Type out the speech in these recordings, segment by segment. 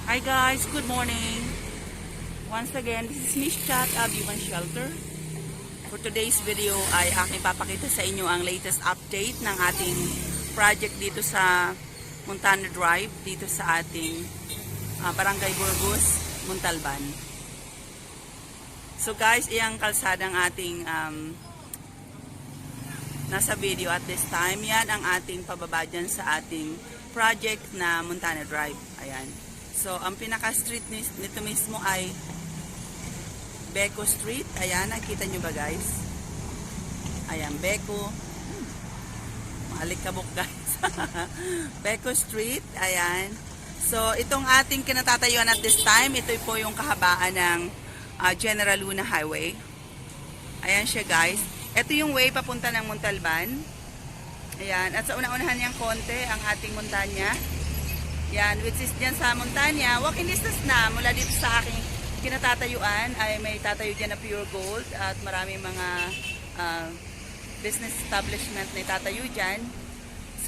Hi guys, good morning. Once again, this is Miss Chat of Human Shelter. For today's video ay aking papakita sa inyo ang latest update ng ating project dito sa Montana Drive, dito sa ating Barangay Burgos, Montalban. So guys, iyang kalsada ang ating nasa video at this time. Yan ang ating pababa dyan sa ating project na Montana Drive. Ayan. So, ang pinaka-street nito mismo ay Beko Street. Ayan, nakita nyo ba guys? Ayan, Beko. Malikabok guys. Beko Street. Ayan. So, itong ating kinatatayuan at this time, ito po yung kahabaan ng General Luna Highway. Ayan siya guys. Ito yung way papunta ng Montalban. Ayan. At sa una-unahan niyang konti, ang ating montanya. Yan, which is dyan sa montanya, walking distance na mula dito sa aking kinatatayuan ay may tatayo dyan na Pure Gold at maraming mga business establishment na itatayo dyan.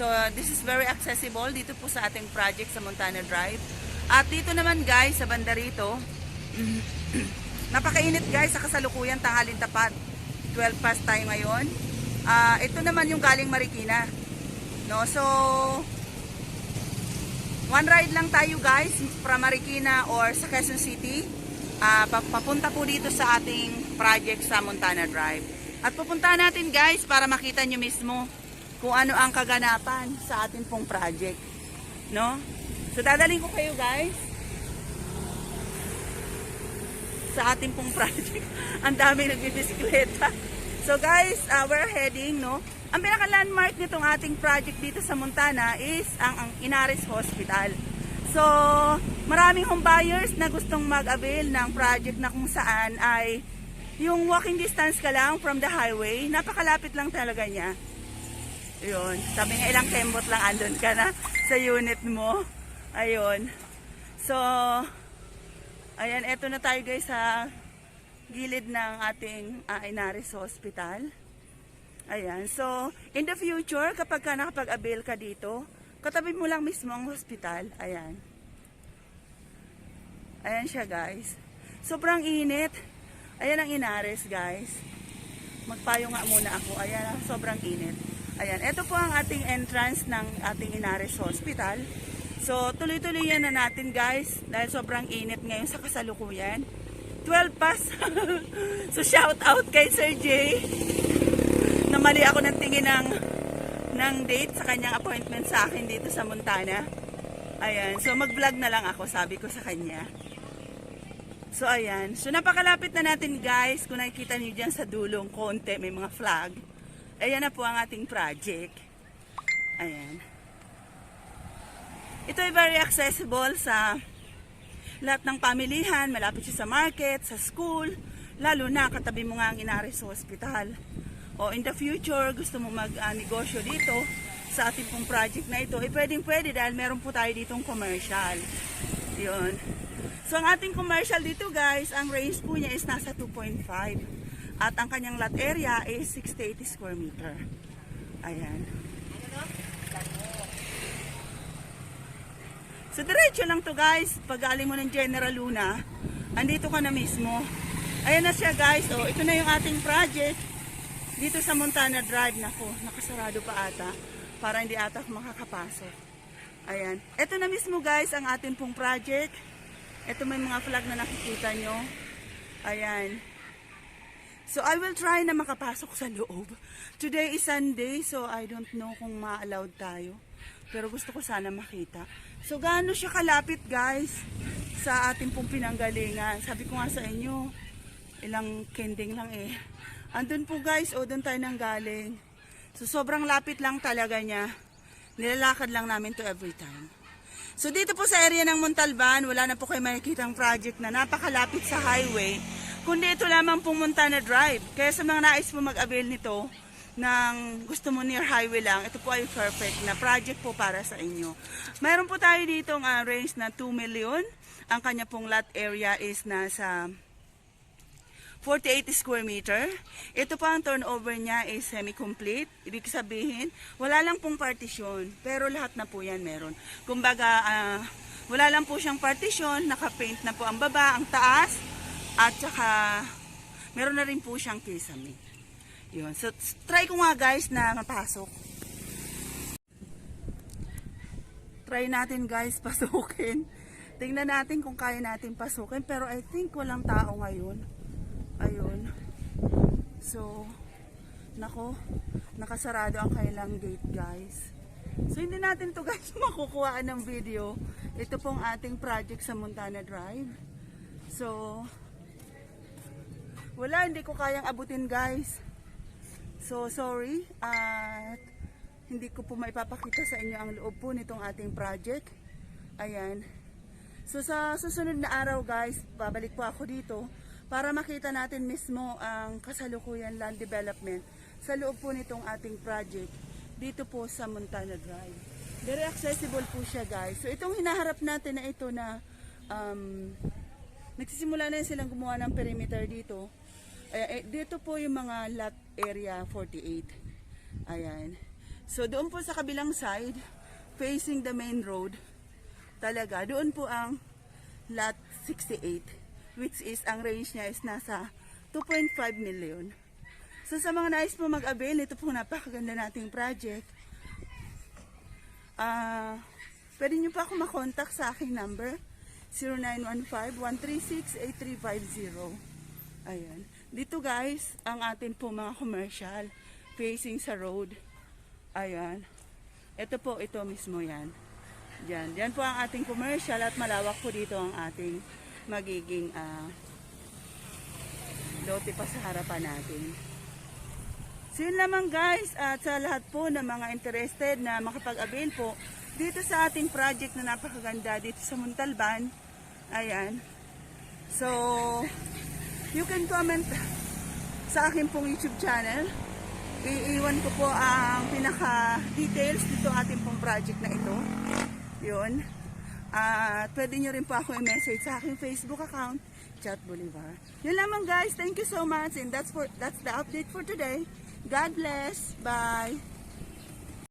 So, this is very accessible dito po sa ating project sa Montana Drive. At dito naman guys, sa banda rito, napakainit guys sa kasalukuyan, tanghalin tapat. 12 past tayo ngayon. Ito naman yung galing Marikina. No? So, one ride lang tayo guys from Marikina or sa Quezon City. Papunta po dito sa ating project sa Montana Drive. At pupunta natin guys para makita nyo mismo kung ano ang kaganapan sa ating pong project. No? So dadaling ko kayo guys sa ating pong project. Ang dami nagbibisikleta. So guys, we're heading, no? Ang pinaka-landmark nitong ating project dito sa Montana is ang Inaris Hospital. So, maraming home buyers na gustong mag-avail ng project na kung saan ay yung walking distance ka lang from the highway, napakalapit lang talaga niya. Ayun, sabi nga ilang kembot lang andun ka na sa unit mo. Ayun. So, ayan, eto na tayo guys sa gilid ng ating Inaris Hospital. Ayan, so in the future, kapag ka nakapag-avail ka dito, katabi mo lang mismo ang hospital. Ayan. Ayan siya guys. Sobrang init. Ayan ang Inaris guys. Magpayo nga muna ako. Ayan, sobrang init. Ayan, ito po ang ating entrance ng ating Inaris Hospital. So tuloy-tuloy yan na natin guys. Dahil sobrang init ngayon sa kasalukuyan. 12 past. So shout out kay Sir Jay. Namali ako ng tingin ng date sa kanyang appointment sa akin dito sa Montana. Ayan. So mag-vlog na lang ako, sabi ko sa kanya. So ayan. So napakalapit na natin guys. Kung nakikita niyo dyan sa dulong konti, may mga flag. Ayan na po ang ating project. Ayan. Ito ay very accessible sa lahat ng pamilihan. Malapit siya sa market, sa school. Lalo na katabi mo nga ang Inaris Hospital. O in the future, gusto mo mag-negosyo dito sa ating pong project na ito, pwedeng-pwede dahil meron po tayo ditong commercial. Yun. So, ang ating commercial dito guys, ang range po niya is nasa 2.5. At ang kanyang lot area is 60 square meter. Ayan. So, diretso lang to guys. Pag galing mo ng General Luna, andito ka na mismo. Ayan na siya guys. O, ito na yung ating project. Dito sa Montana Drive, nako, nakasarado pa ata para hindi ata makakapasok. Ayan. Ito na mismo guys ang ating pong project. Ito may mga flag na nakikita nyo. Ayan. So I will try na makapasok sa loob. Today is Sunday, so I don't know kung ma-allowed tayo. Pero gusto ko sana makita. So gaano siya kalapit guys sa ating pong pinanggalingan. Sabi ko nga sa inyo, ilang kending lang eh. Andun po guys, o doon tayo nang galing. So sobrang lapit lang talaga niya. Nilalakad lang namin to every time. So dito po sa area ng Montalban, wala na po kayo makikitang project na napakalapit sa highway. Kundi ito lamang pong Montana Drive. Kaya sa mga nais po mag-avail nito, ng gusto mo near highway lang, ito po ay perfect na project po para sa inyo. Mayroon po tayo dito ng range na 2 million. Ang kanya pong lot area is nasa 48 square meter. Ito pa ang turnover niya is semi-complete. Ibig sabihin, wala lang pong partition. Pero lahat na po yan meron. Kumbaga, Wala lang po siyang partition, naka-paint na po ang baba, ang taas, at saka meron na rin po siyang kisame. Yun. So, try ko nga guys na mapasok. Try natin guys pasukin. Tingnan natin kung kaya natin pasukin. Pero I think walang tao ngayon. Ayun. So, nako, nakasarado ang kailang gate guys. So, hindi natin to guys makukuhaan ng video. Ito pong ating project sa Montana Drive. So, wala, hindi ko kayang abutin guys. So, sorry. At hindi ko po maipapakita sa inyo ang loob po nitong ating project. Ayan. So, sa susunod na araw guys, babalik po ako dito para makita natin mismo ang kasalukuyan land development sa loob po nitong ating project dito po sa Montana Drive. Very accessible po siya guys. So, itong hinaharap natin na ito na nagsisimula na silang gumawa ng perimeter dito. Dito po yung mga lot area 48. Ayan. So, doon po sa kabilang side, facing the main road, talaga, doon po ang lot 68, which is, ang range niya is nasa 2.5 million. So, sa mga nais po mag-avail, ito po napakaganda nating project. Pwede nyo pa ako makontak sa aking number, 0915-136-8350. Ayan. Dito guys, ang atin po mga commercial, facing sa road. Ayan. Ito po, ito mismo yan. Diyan. Diyan po ang ating commercial at malawak po dito ang ating magiging lote pa sa harapan natin. So yun lamang guys, at sa lahat po ng mga interested na makapag-avail po dito sa ating project na napakaganda dito sa Montalban. Ayan. So, you can comment sa akin pong YouTube channel. Iiwan ko po ang pinaka-details dito ating pong project na ito. Yun. At pwede nyo rin po ako i-message sa aking Facebook account, Chat Bolivar. Yun lamang guys. Thank you so much. And that's the update for today. God bless. Bye.